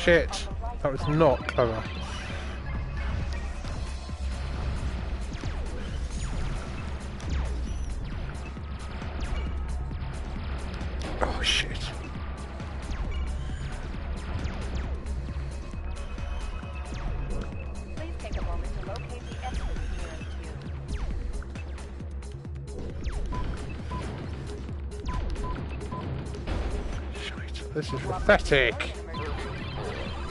shit. That was not clever. Oh shit. Please take a moment to locate the exit nearest you. Shit. This is pathetic.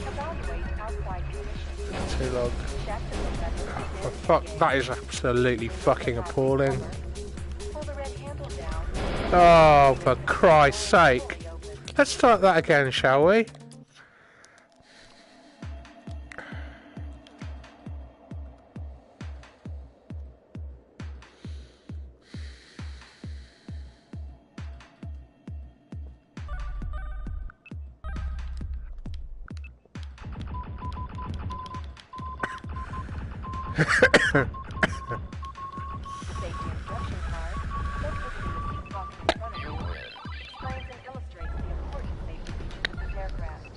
Evaluate outside conditions. Too long. Check that the lever Oh, is fuck, engaged. that is absolutely fucking appalling. Pull the red handle down. Oh, for Christ's sake. Let's start that again, shall we? Safety instruction card, located in the seat pocket in front of you, explains and illustrates the important safety features of this aircraft.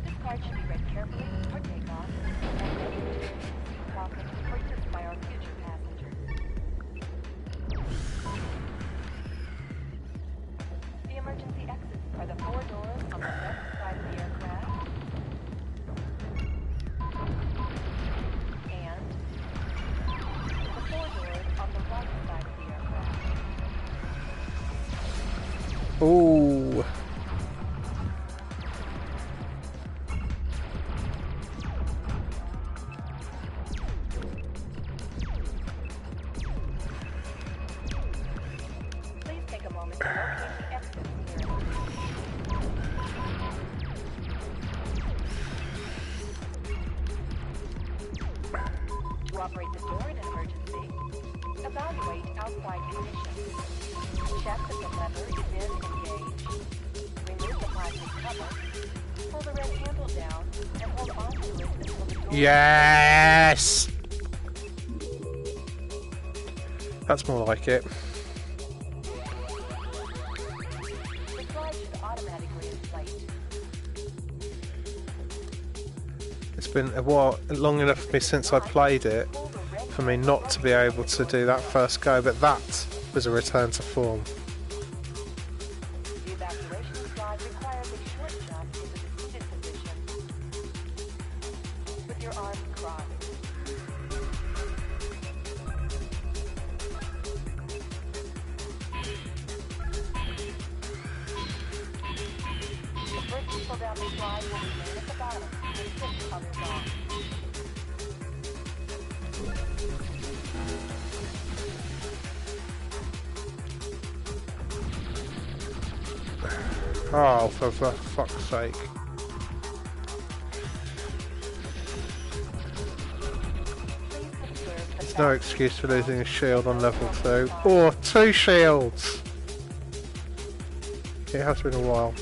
This card should be read carefully before takeoff and then into the seat pocket for use by our future passengers. The emergency exits are the 4 doors on the left side of the aircraft. And the 4 doors on the right side of the aircraft. Ooh. Please take a moment to locate the exit nearest you. To operate the door in an emergency, evaluate outside conditions. Check that the lever is engaged. Remove the plastic cover. Pull the red handle down and hold on to it until the door. Yes! That's more like it. The slide should automatically inflate. It's been a while, long enough for me since I played it Pull the red for me not to be able to do that first go, but that was a return to form. The evacuation slide requires a short jump into the seated position with your arms crossed. The first to pull down the slide will remain at the bottom with 6 others on. Oh, for fuck's sake. Please observe the There's no excuse for losing a shield on level 2. Or 2 shields! It has been a while.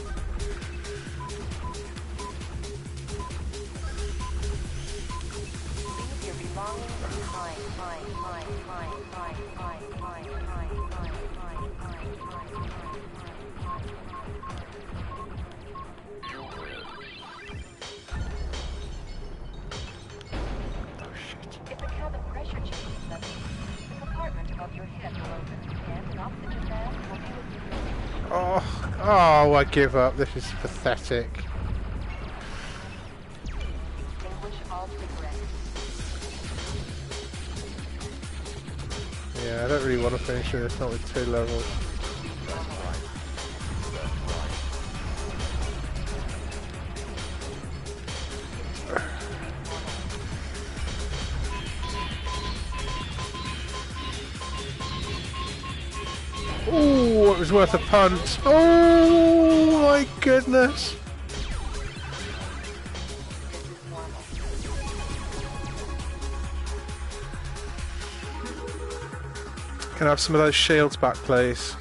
Leave your belongings behind. If the cabin pressure changes suddenly, the compartment above your head will open, and an oxygen mask will be with you. Oh, I give up. This is pathetic. Extinguish all regret. Yeah, I don't really want to finish this, not with 2 levels. Oh, it was worth a punt. Oh my goodness. This is normal. Can I have some of those shields back, please?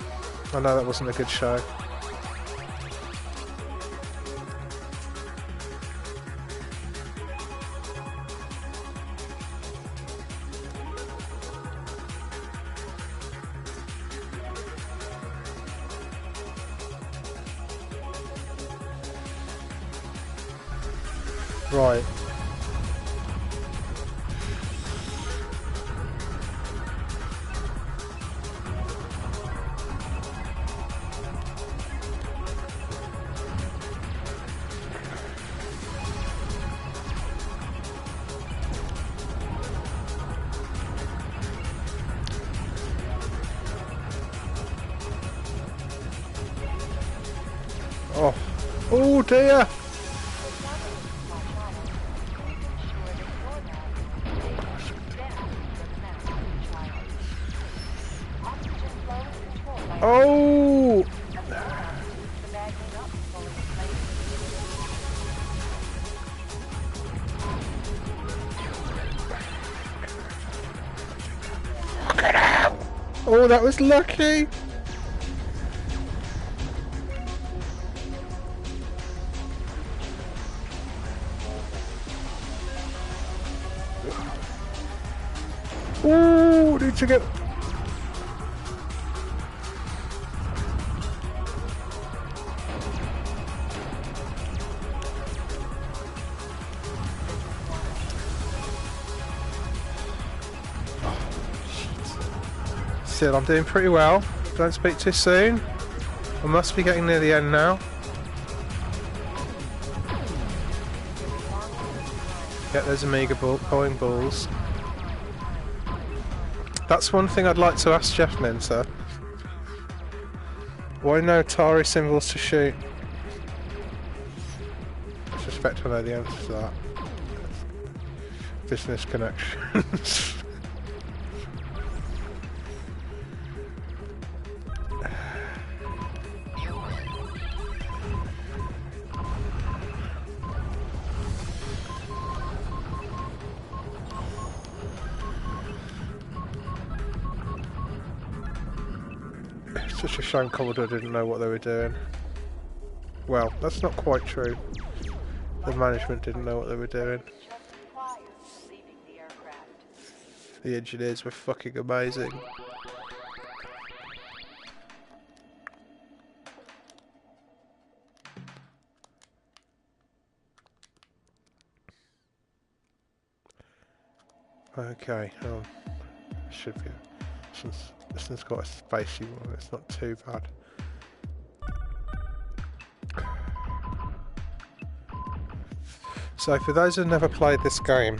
I know that wasn't a good show. Right. Oh. Oh dear! Oh! Oh, that was lucky! Oh, need to get... Still, I'm doing pretty well. Don't speak too soon. I must be getting near the end now. Get those Amiga bowling balls. That's one thing I'd like to ask Jeff Minter. Why no Atari symbols to shoot? I suspect I know the answer to that. Business connections. Such a shame Commodore didn't know what they were doing. Well, that's not quite true. The management didn't know what they were doing. The engineers were fucking amazing. Okay, should be. This one's got a spacey one, it's not too bad. So for those who've never played this game,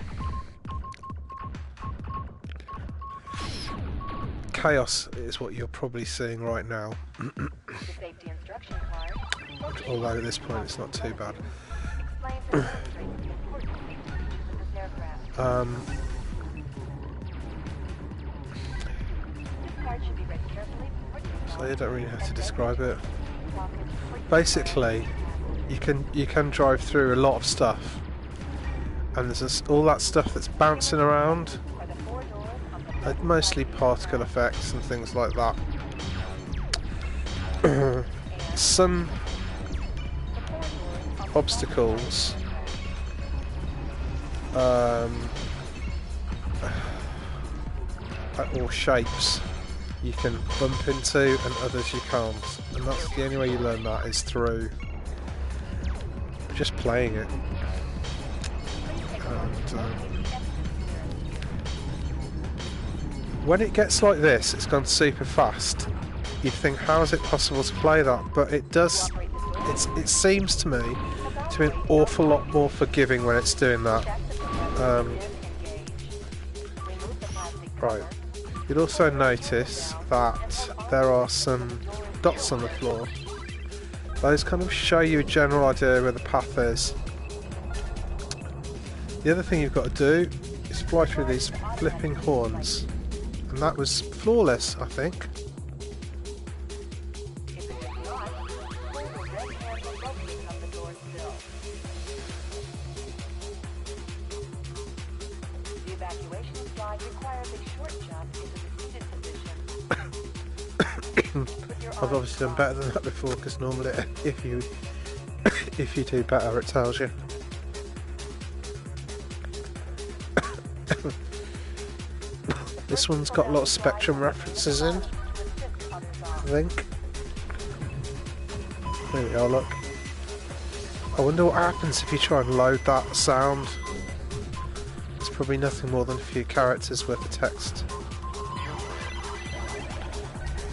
chaos is what you're probably seeing right now. Although at this point it's not too bad. So you don't really have to describe it. Basically, you can drive through a lot of stuff, and there's all that stuff that's bouncing around, mostly particle effects and things like that. Some obstacles or shapes you can bump into and others you can't, and that's the only way you learn that is through just playing it. And when it gets like this, it's gone super fast. You'd think, how is it possible to play that? But it does. It seems to me to be an awful lot more forgiving when it's doing that. Right. You'll also notice that there are some dots on the floor. Those kind of show you a general idea where the path is. The other thing you've got to do is fly through these flipping horns. And that was flawless, I think. I've obviously done better than that before, because normally if you do better it tells you. This one's got a lot of Spectrum references in, I think. There we are, look. I wonder what happens if you try and load that sound. It's probably nothing more than a few characters worth of text.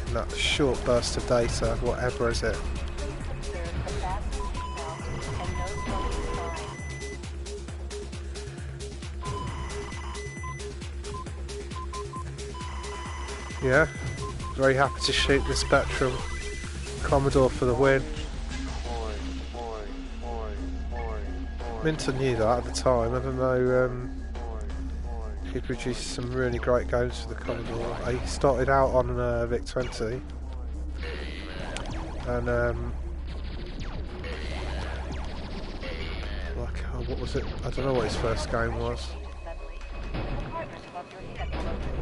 And that short burst of data, whatever is it. Yeah, very happy to shoot the Spectrum Commodore for the win. Minton knew that at the time. I don't know. He produced some really great games for the Commodore. He started out on VIC 20, and like what was it? I don't know what his first game was.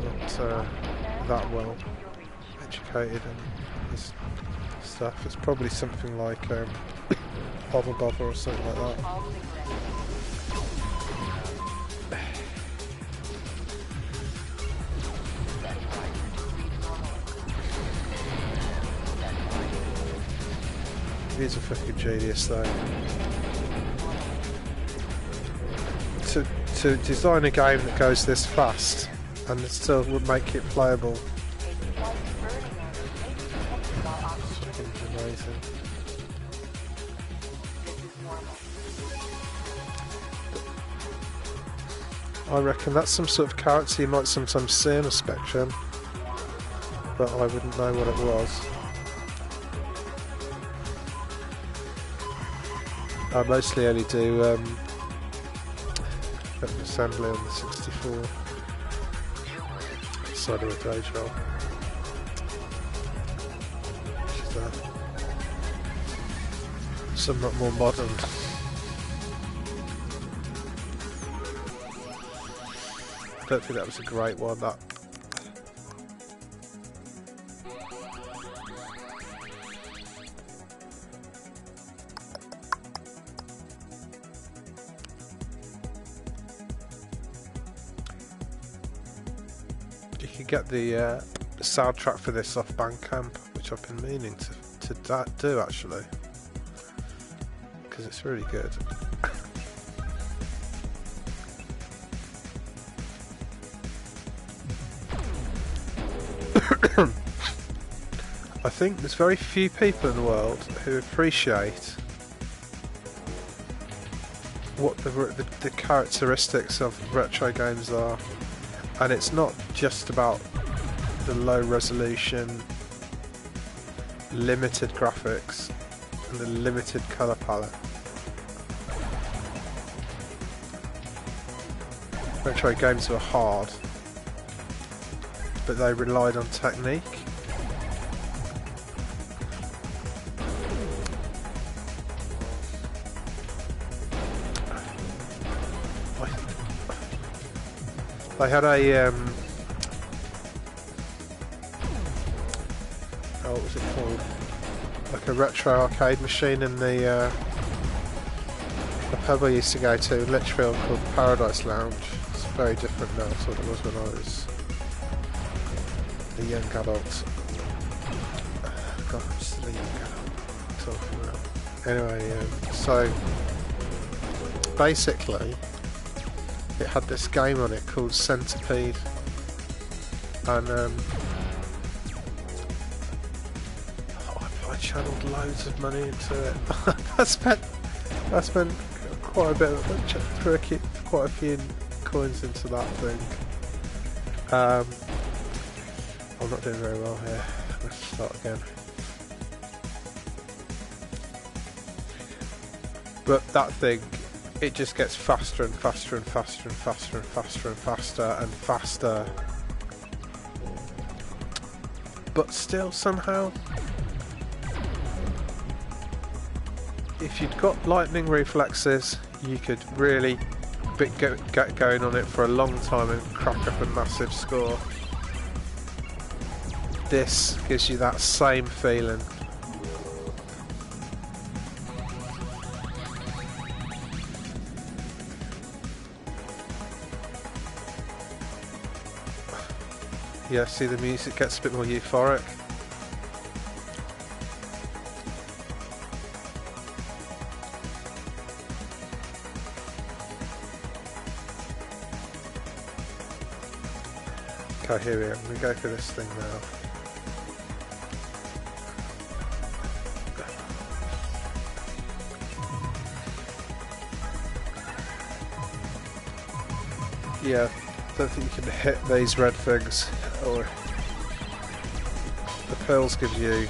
Not that well educated and his stuff. It's probably something like Bother or something like that. He's a fucking genius though. To design a game that goes this fast and it still would make it playable. Fucking amazing. I reckon that's some sort of character you might sometimes see in a Spectrum, but I wouldn't know what it was. I mostly only do assembly on the 64 side of the day job. Somewhat more modern. I don't think that was a great one, that. You could get the soundtrack for this off Bandcamp, which I've been meaning to do actually, because it's really good. I think there's very few people in the world who appreciate what the characteristics of retro games are, and it's not just about the low resolution, limited graphics and the limited colour palette. Retro games were hard, but they relied on technique. They had a what was it called? Like a retro arcade machine in the pub I used to go to in Litchfield called Paradise Lounge. It's very different now to what it was when I was a young adult. God, I'm still a young adult. Talking about. Anyway, so basically, it had this game on it called Centipede, and I channeled loads of money into it. I spent quite a bit of quite a few coins into that thing. I'm not doing very well here. Let's start again. But that thing, it just gets faster and faster and faster and faster and faster and faster and faster. But still, somehow, if you'd got lightning reflexes, you could really get going on it for a long time and crack up a massive score. This gives you that same feeling. Yeah, see, the music gets a bit more euphoric. Okay, here we are. I'm going to go through this thing now. Yeah, I don't think you can hit these red things, or the pills give you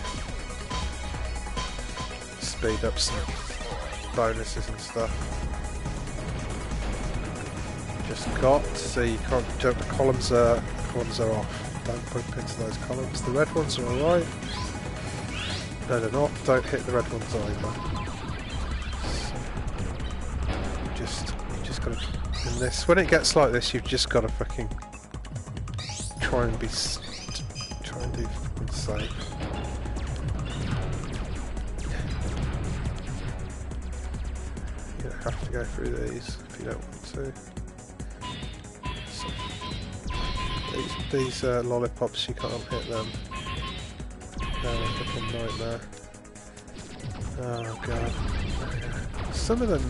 speed ups and bonuses and stuff. Just got to see you can't jump. The columns are off. Don't bump into those columns. The red ones are alright. No, they're not. Don't hit the red ones either. So you just gotta. In this, when it gets like this, you've just got to fucking try and do fucking safe. You don't have to go through these if you don't want to. So, these lollipops, you can't hit them. They're a fucking nightmare. Oh god. Some of them,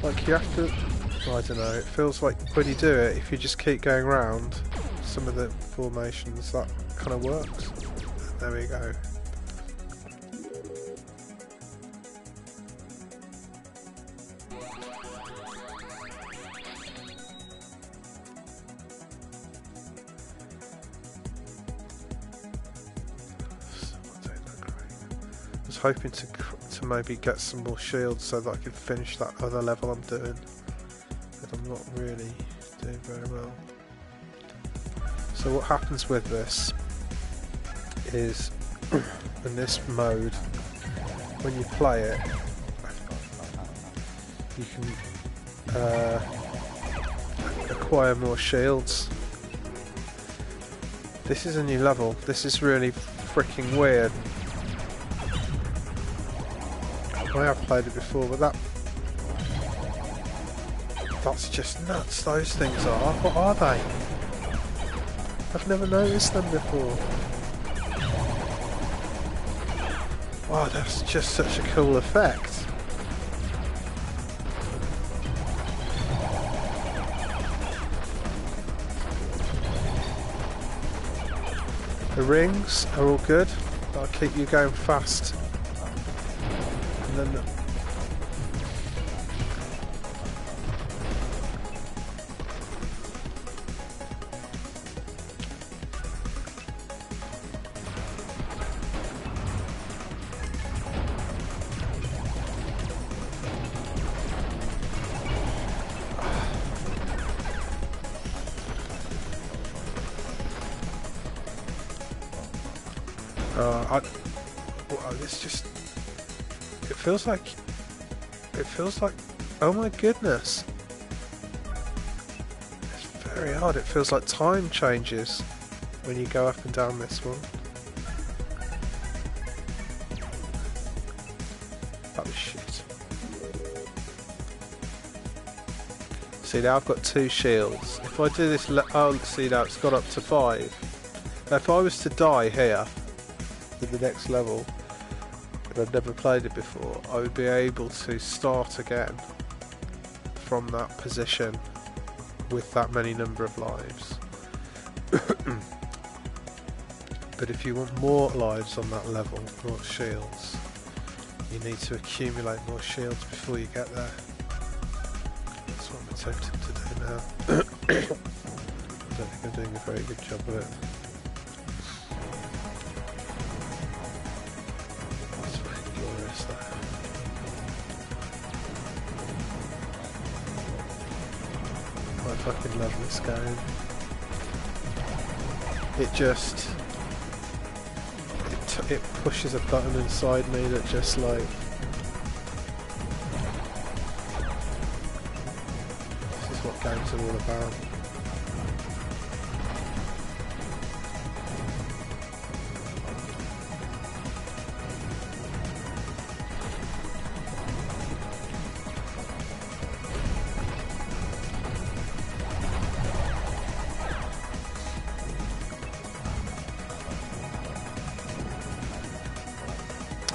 like you have to. I don't know, it feels like when you do it, if you just keep going around some of the formations, that kind of works. There we go. I was hoping to maybe get some more shields so that I could finish that other level I'm doing. I'm not really doing very well. So what happens with this is, in this mode, when you play it, you can acquire more shields. This is a new level. This is really freaking weird. I have played it before, but that's just nuts. Those things are. What are they? I've never noticed them before. Wow, that's just such a cool effect. The rings are all good. That'll keep you going fast. And then it's just, it feels like, oh my goodness, it's very odd. It feels like time changes when you go up and down this one. That was shit. See, now I've got 2 shields. If I do this, oh, see, now it's got up to 5. Now if I was to die here in the next level, and I've never played it before, I would be able to start again from that position with that many number of lives. But if you want more lives on that level, more shields, you need to accumulate more shields before you get there. That's what I'm attempting to do now. I don't think I'm doing a very good job of it. I fucking love this game. It just it pushes a button inside me that just like, this is what games are all about.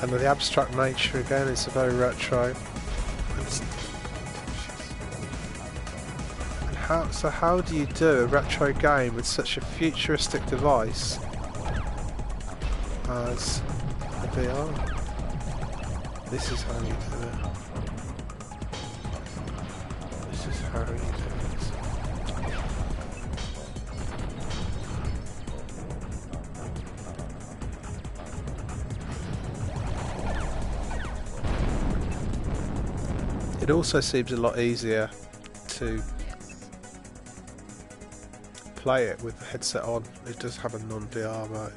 And the abstract nature again is very retro. And how do you do a retro game with such a futuristic device as a VR? This is how you do it. This is how you do it. It also seems a lot easier to play it with the headset on. It does have a non-VR mode,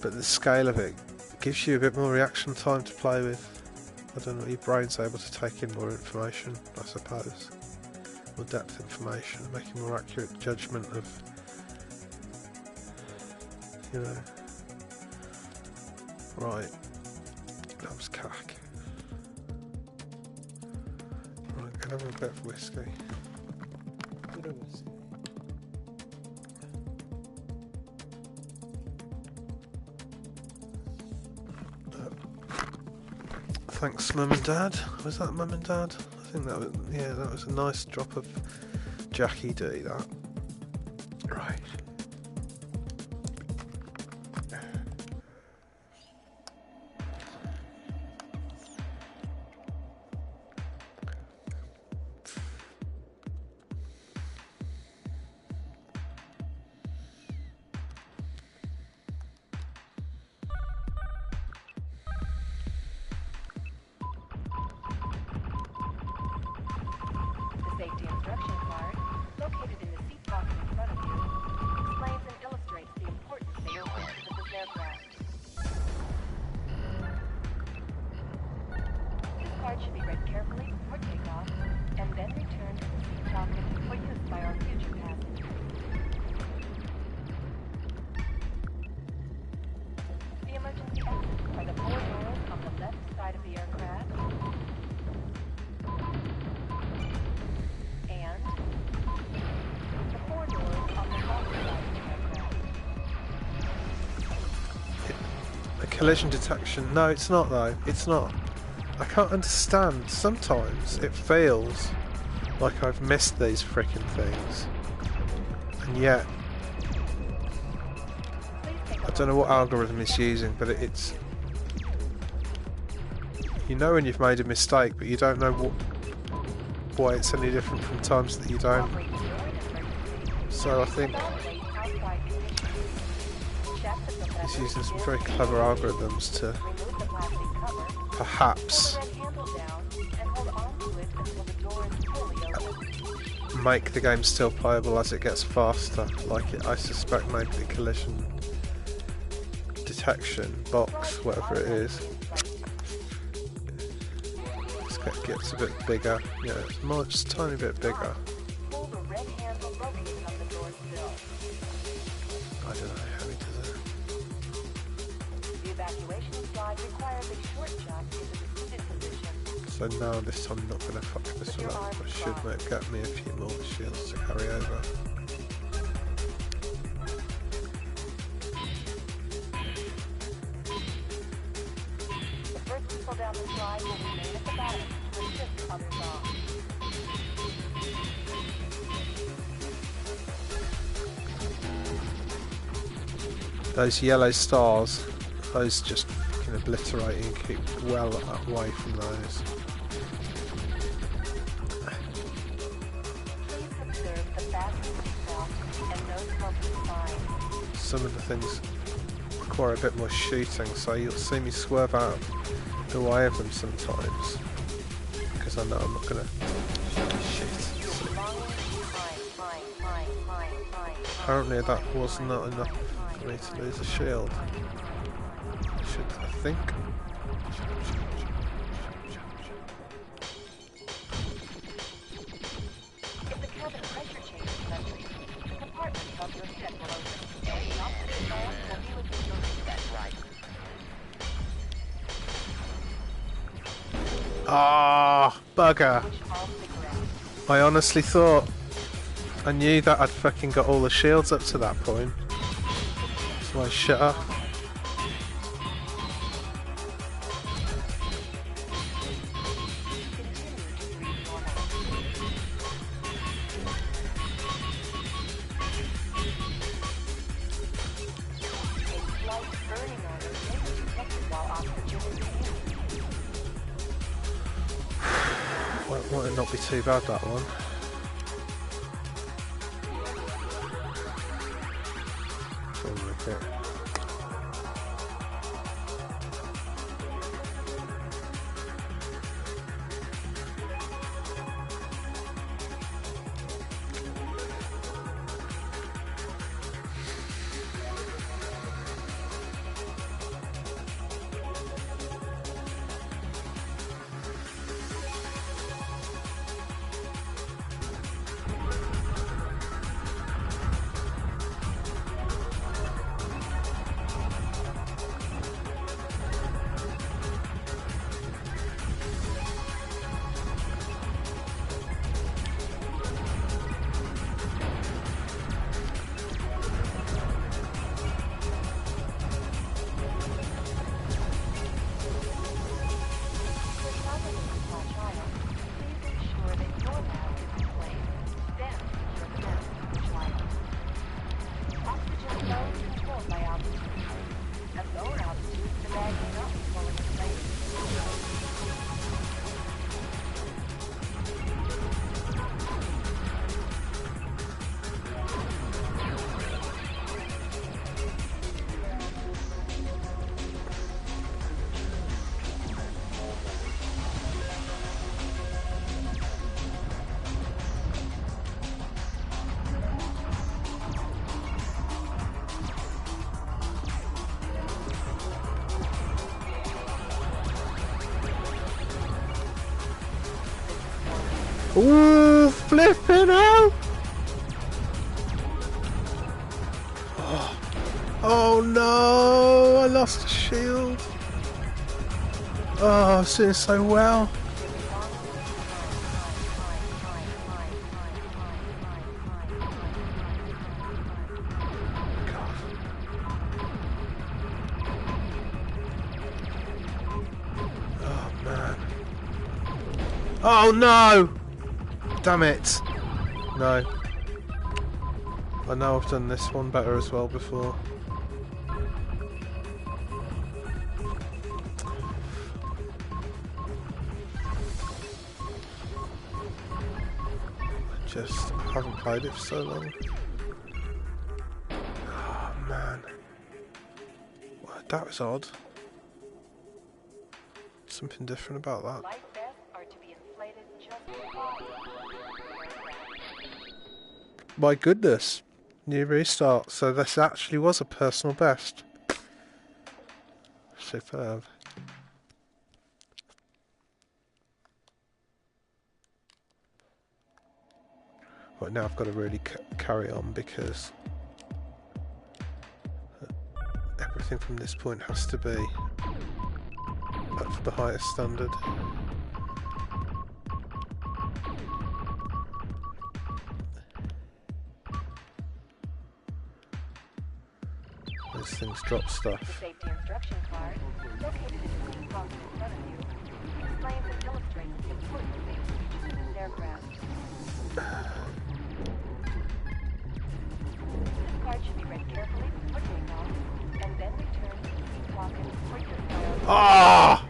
but the scale of it gives you a bit more reaction time to play with. I don't know, your brain's able to take in more information, I suppose, more depth information, making more accurate judgment of, you know. Right, that was cack. Right, can I have a bit of whiskey? Bit of whiskey. Thanks, Mum and Dad. Was that Mum and Dad? I think that was, yeah, that was a nice drop of Jackie D, that. Right. Safety instruction card, located in the seat pocket in front of you, explains and illustrates the important safety features of this aircraft. This card should be read carefully before takeoff, and then returned to the seat pocket for use by our future passengers. The emergency exits are the 4 doors on the left side of the aircraft, and the 4 doors on the left side of the aircraft. A collision detection. No, it's not though. It's not. I can't understand. Sometimes it feels like I've missed these freaking things. And yet, I don't know what algorithm it's using, but it's... You know when you've made a mistake, but you don't know why it's any different from times that you don't. So I think it's using some very clever algorithms to perhaps make the game still playable as it gets faster. Like I suspect maybe the collision detection box, whatever it is, gets a bit bigger. Yeah, it's more, just a tiny bit bigger. I don't know how he does it. The evacuation slide requires a short jump into the seated position. So now this time I'm not going to fuck this one up. I should get me a few more shields to carry over. The first people down the slide will remain at the bottom to assist others off. Those yellow stars, those just fucking obliterate and keep well away from those. Please observe the fasten seatbelt and no smoking sign. Some of the things require a bit more shooting, so you'll see me swerve out the way of them sometimes, because I know I'm not going to shit. Apparently that was not enough for me to lose a shield. I think. If the cabin pressure change is necessary, the compartment above your head will open, and the oxygen mask will be within your reset right. Ah, bugger. Push all cigarettes. I honestly thought I knew that I'd fucking got all the shields up to that point. So I shut up. while oxygen is used. Well, might not be too bad, that one. Look at. Ooh, flipping out! Oh no, I lost a shield. Oh, I was doing so well. Oh man. Oh no! Damn it! No. I know I've done this one better as well before. I just haven't played it for so long. Oh man. Well, that was odd. Something different about that. Life vests are to be inflated just before. My goodness. New restart. So this actually was a personal best. Superb. Right, now I've got to really carry on because everything from this point has to be up to the highest standard. Those things drop stuff. The safety instruction card, located in the green box in front of you, explains and illustrates the important safety features of this aircraft. This card should be read carefully before takeoff, and then returned to the seat pocket for your priority. Ah!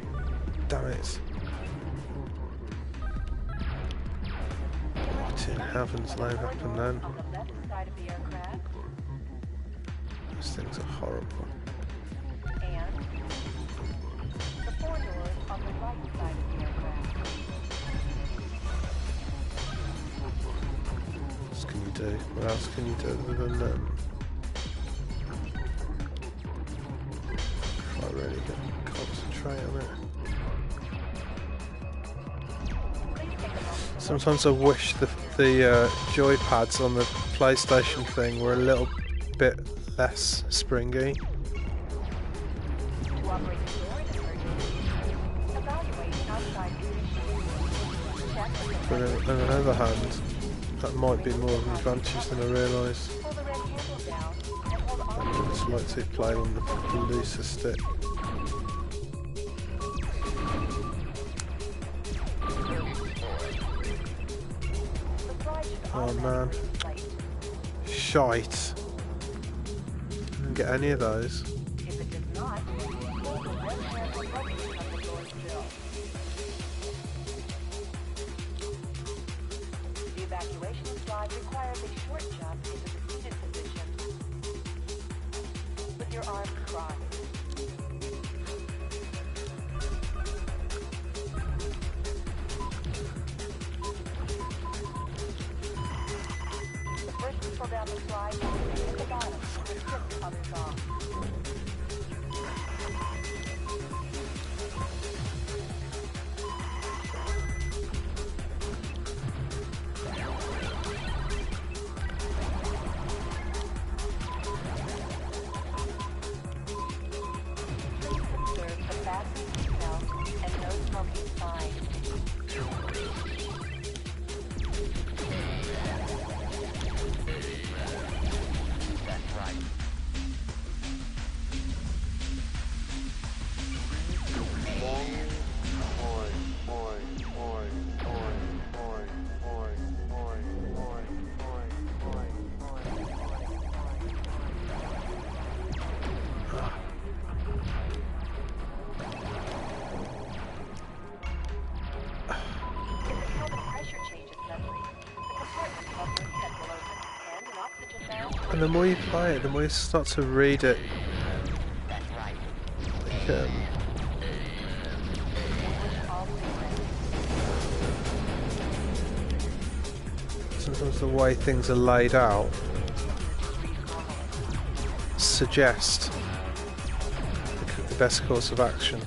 Damn it. What in heaven's name happened then? On the left side of the aircraft, Those things are horrible. and the four doors on the right side of the aircraft. What else can you do? What else can you do other than if I really concentrate on it? Sometimes I wish the joypads on the PlayStation thing were a little bit less springy. To operate the door in emergency, evaluate outside conditions. Check with the But on the other hand, that might be more of an advantage than I realise. pull the red handle down and hold on I to just like to play on the looser stick. the slide should Oh man, automatically inflate. shite. Didn't get any of those. If it does not, hold the left hand Focus on the lower sill. The evacuation slide requires a short jump into the seated position with your arms crossed. The first people down the slide will stay at the bottom and tip others off. And the more you play it, the more you start to read it. Like, sometimes the way things are laid out suggest the best course of action.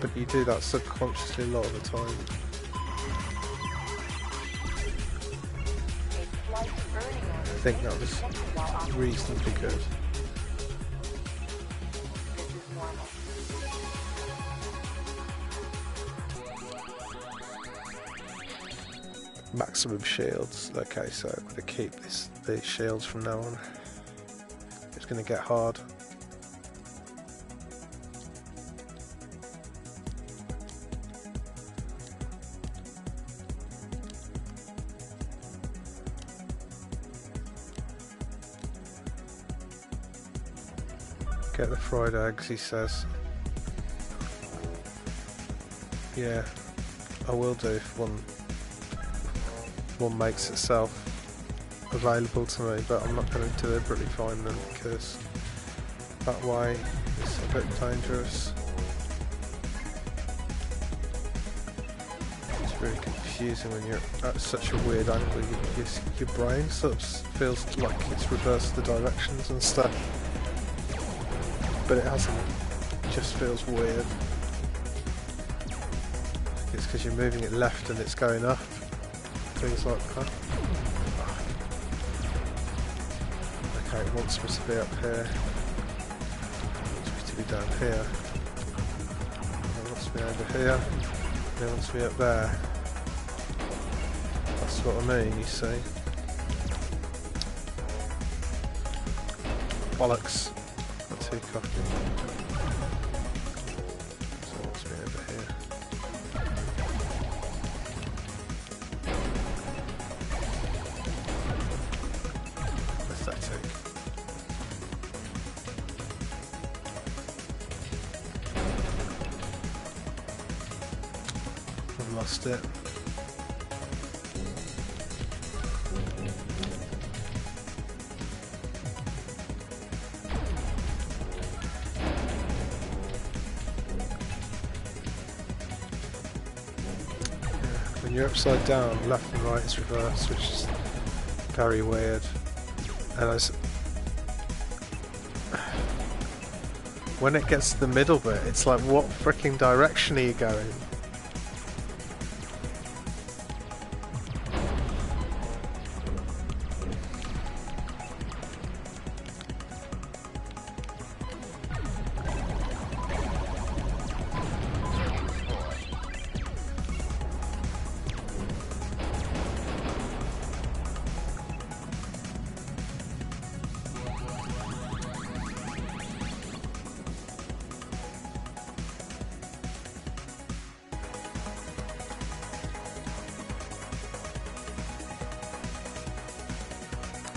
But you do that subconsciously a lot of the time. I think that was reasonably good. Maximum shields. Okay, so I'm going to keep these shields from now on. It's going to get hard. Get the fried eggs, he says. Yeah, I will do if one makes itself available to me, but I'm not going to deliberately find them because that way it's a bit dangerous. It's really confusing when you're at such a weird angle. Your brain sort of feels like it's reversed the directions and stuff. But it hasn't. It just feels weird. It's because you're moving it left and it's going up. Things like that. Okay, it wants me to be up here. It wants me to be down here. It wants me over here. And it wants me up there. That's what I mean, you see. Bollocks. Too cocky. So it wants me over here. Pathetic. I've lost it. When you're upside down, left and right is reversed, which is very weird. And when it gets to the middle bit, it's like, what freaking direction are you going?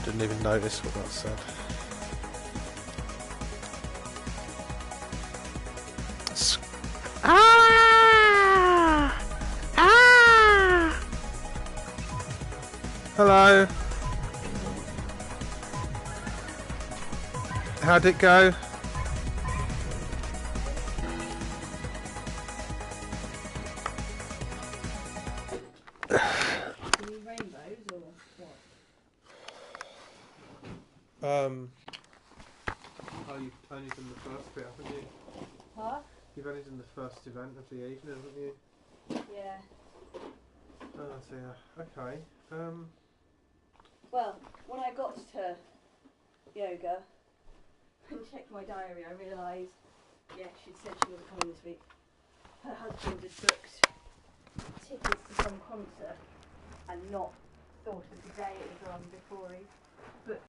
Didn't even notice what that said. Ah! Ah! Hello. How'd it go? Rainbows or what? Oh, you've only done the first bit, haven't you? Huh? You've only done the first event of the evening, haven't you? Yeah. Oh dear. Okay. Well, when I got to yoga and checked my diary, I realised, yeah, she'd said she wasn't coming this week. Her husband had booked tickets to some concert and not thought of the day it was on before he